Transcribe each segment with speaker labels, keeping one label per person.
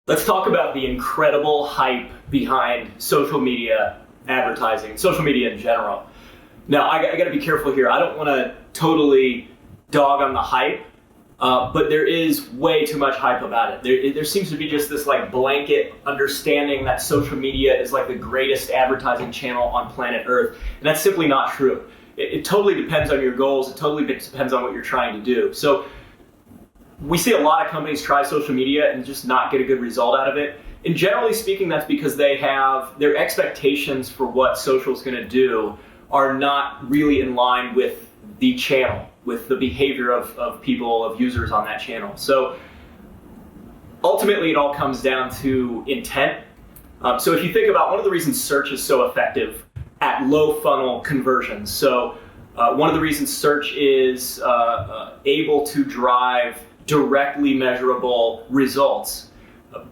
Speaker 1: Let's talk about the incredible hype behind social media advertising, social media in general. Now, I got to be careful here. I don't want to totally dog on the hype, but there is way too much hype about it. There seems to be just this like blanket understanding that social media is like the greatest advertising channel on planet Earth, and that's simply not true. It totally depends on your goals. It totally depends on what you're trying to do. So we see a lot of companies try social media and just not get a good result out of it. And generally speaking, that's because they have their expectations for what social is going to do are not really in line with the channel, with the behavior of people, of users on that channel. So ultimately, it all comes down to intent. So if you think about one of the reasons search is so effective at low funnel conversions. So one of the reasons search is able to drive directly measurable results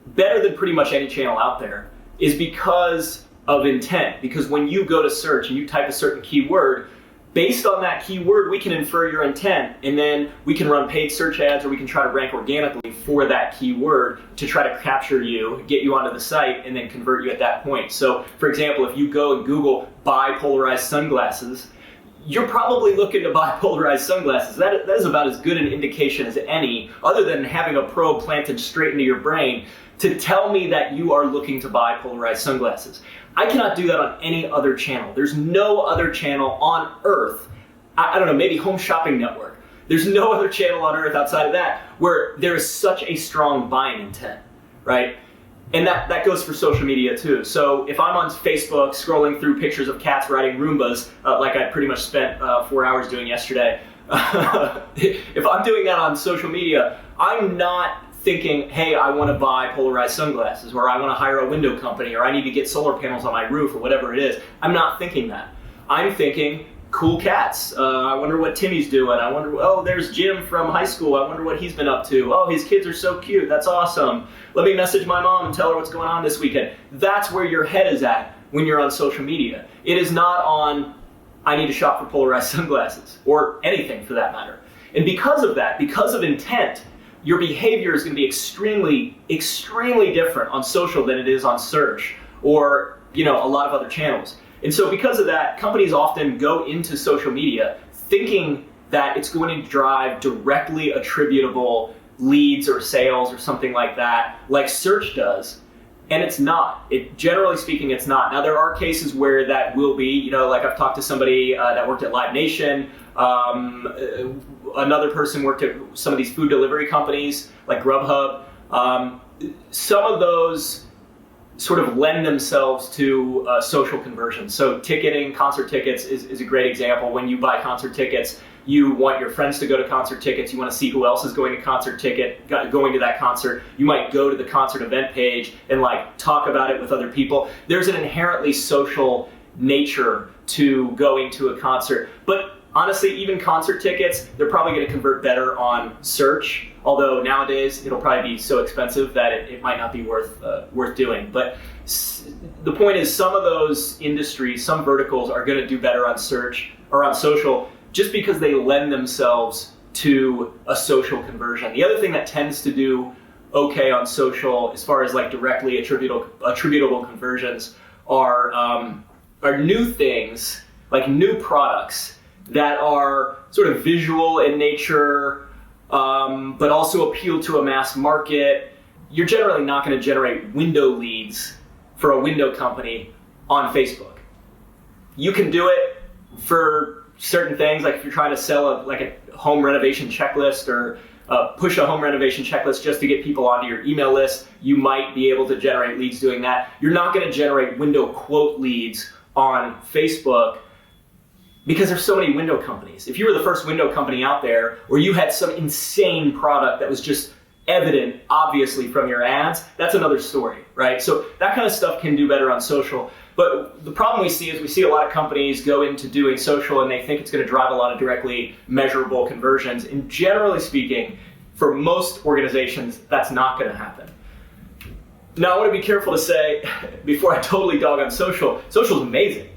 Speaker 1: better than pretty much any channel out there is because of intent. Because when you go to search and you type a certain keyword, based on that keyword, we can infer your intent, and then we can run paid search ads, or we can try to rank organically for that keyword to try to capture you, get you onto the site, and then convert you at that point. So for example, if you go and Google buy polarized sunglasses, you're probably looking to buy polarized sunglasses. That is about as good an indication as any, other than having a probe planted straight into your brain to tell me that you are looking to buy polarized sunglasses. I cannot do that on any other channel. There's no other channel on earth, I don't know, maybe Home Shopping Network. There's no other channel on earth outside of that where there is such a strong buying intent, right? And that goes for social media too. So if I'm on Facebook scrolling through pictures of cats riding Roombas, like I pretty much spent 4 hours doing yesterday, if I'm doing that on social media, I'm not thinking, hey, I want to buy polarized sunglasses, or I want to hire a window company, or I need to get solar panels on my roof, or whatever it is. I'm not thinking that. I'm thinking, cool cats. I wonder what Timmy's doing. I wonder, oh, there's Jim from high school. I wonder what he's been up to. Oh, his kids are so cute. That's awesome. Let me message my mom and tell her what's going on this weekend. That's where your head is at when you're on social media. It is not on, I need to shop for polarized sunglasses, or anything for that matter. And because of that, because of intent, your behavior is going to be extremely, extremely different on social than it is on search, or a lot of other channels. And so because of that, companies often go into social media thinking that it's going to drive directly attributable leads or sales or something like that, like search does. And it's not. Generally speaking, it's not. Now, there are cases where that will be, like I've talked to somebody that worked at Live Nation. Another person worked at some of these food delivery companies like Grubhub. Some of those sort of lend themselves to social conversion. So ticketing, concert tickets is a great example. When you buy concert tickets, you want your friends to go to concert tickets. You want to see who else is going to going to that concert. You might go to the concert event page and talk about it with other people. There's an inherently social nature to going to a concert. But honestly, even concert tickets, they're probably going to convert better on search. Although nowadays it'll probably be so expensive that it might not be worth doing. But the point is, some of those industries, some verticals are going to do better on search or on social just because they lend themselves to a social conversion. The other thing that tends to do okay on social, as far as directly attributable conversions, are new things, like new products that are sort of visual in nature, but also appeal to a mass market. You're generally not going to generate window leads for a window company on Facebook. You can do it for certain things, like if you're trying to sell a home renovation checklist, or push a home renovation checklist just to get people onto your email list. You might be able to generate leads doing that. You're not going to generate window quote leads on Facebook, because there's so many window companies. If you were the first window company out there, or you had some insane product that was just evident, obviously, from your ads, that's another story, right? So that kind of stuff can do better on social. But the problem we see is we see a lot of companies go into doing social and they think it's going to drive a lot of directly measurable conversions. And generally speaking, for most organizations, that's not going to happen. Now, I want to be careful to say, before I totally dog on social, social is amazing,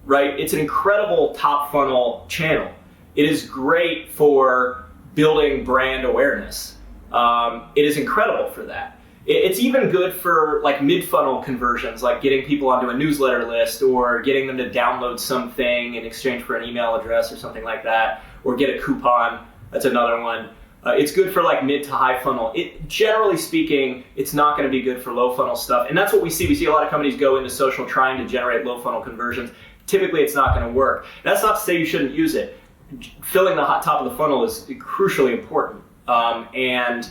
Speaker 1: right? It's an incredible top funnel channel. It is great for building brand awareness. It is incredible for that. It's even good for like mid-funnel conversions, like getting people onto a newsletter list or getting them to download something in exchange for an email address or something like that, or get a coupon. That's another one. It's good for like mid to high funnel. Generally speaking, it's not going to be good for low funnel stuff. And that's what we see. We see a lot of companies go into social trying to generate low funnel conversions. Typically, it's not going to work. That's not to say you shouldn't use it. Filling the top of the funnel is crucially important. And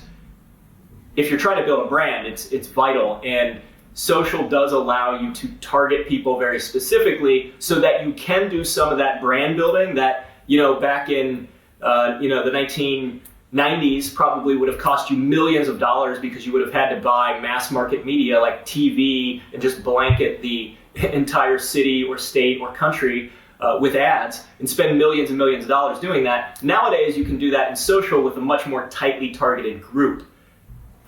Speaker 1: if you're trying to build a brand, it's vital. And social does allow you to target people very specifically so that you can do some of that brand building that, back in, the 1990s probably would have cost you millions of dollars because you would have had to buy mass market media like TV and just blanket the entire city or state or country with ads and spend millions and millions of dollars doing that. Nowadays, you can do that in social with a much more tightly targeted group.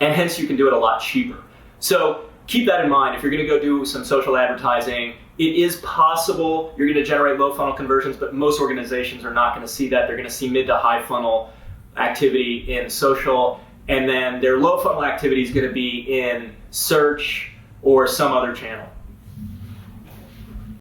Speaker 1: And hence, you can do it a lot cheaper. So keep that in mind. If you're going to go do some social advertising, it is possible you're going to generate low funnel conversions, but most organizations are not going to see that. They're going to see mid to high funnel activity in social, and then their low funnel activity is going to be in search or some other channel.